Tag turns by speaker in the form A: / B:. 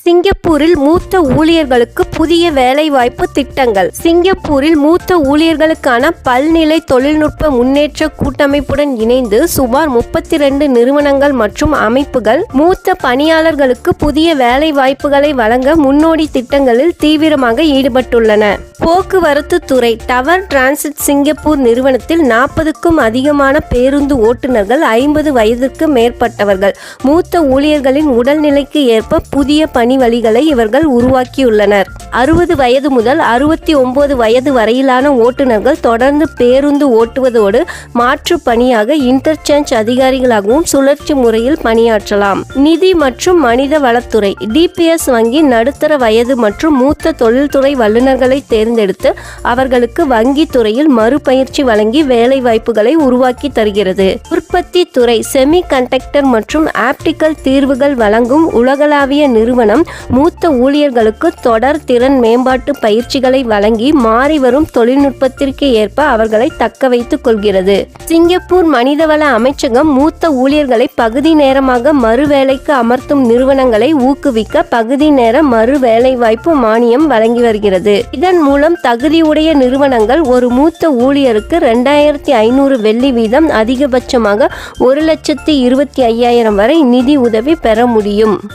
A: சிங்கப்பூரில் மூத்த ஊழியர்களுக்கு புதிய வேலைவாய்ப்பு திட்டங்கள். சிங்கப்பூரில் மூத்த ஊழியர்களுக்கான பல்நிலை தொழில்நுட்ப முன்னேற்ற கூட்டமைப்புடன் இணைந்து சுமார் 32 நிறுவனங்கள் மற்றும் அமைப்புகள் மூத்த பணியாளர்களுக்கு புதிய வேலைவாய்ப்புகளை வழங்க முன்னோடி திட்டங்களில் தீவிரமாக ஈடுபட்டுள்ளன. போக்குவரத்து துறை. டவர் டிரான்சிட் சிங்கப்பூர் நிறுவனத்தில் 40க்கும் அதிகமான பேருந்து ஓட்டுநர்கள் 50 வயதிற்கு மேற்பட்டவர்கள். மூத்த ஊழியர்களின் உடல்நிலைக்கு ஏற்ப புதிய பணி வழிகளை இவர்கள் உருவாக்கியுள்ளனர். 60 வயது முதல் 69 வயது வரையிலான ஓட்டுநர்கள் தொடர்ந்து பேருந்து ஓட்டுவதோடு மாற்று பணியாக இன்டர்சேஞ்ச் அதிகாரிகளாகவும் சுழற்சி முறையில் பணியாற்றலாம். நிதி மற்றும் மனித வளத்துறை. டிபிஎஸ் வங்கி நடுத்தர வயது மற்றும் மூத்த தொழில்துறை வல்லுநர்களை தேர்ந்தெடுத்து அவர்களுக்கு வங்கி துறையில் மறுபயிற்சி வழங்கி வேலை வாய்ப்புகளை உருவாக்கி தருகிறது. உற்பத்தி துறை. செமி கண்டக்டர் மற்றும் ஆப்டிக்கல் தீர்வுகள் வழங்கும் உலகளாவிய நிறுவனம் மூத்த ஊழியர்களுக்கு தொடர் திறன் மேம்பாட்டு பயிற்சிகளை வழங்கி மாறிவரும் தொழில்நுட்பத்திற்கு ஏற்ப அவர்களை தக்க வைத்துக் கொள்கிறது. சிங்கப்பூர் மனிதவள அமைச்சகம் மூத்த ஊழியர்களை பகுதி நேரமாக மறு வேலைக்கு அமர்த்தும் நிறுவனங்களை ஊக்குவிக்க பகுதி நேர மறு வேலைவாய்ப்பு மானியம் வழங்கி வருகிறது. இதன் மூலம் தகுதியுடைய நிறுவனங்கள் ஒரு மூத்த ஊழியருக்கு 2500 வெள்ளி வீதம் அதிகபட்சமாக 1,25,000 வரை நிதி உதவி பெற முடியும்.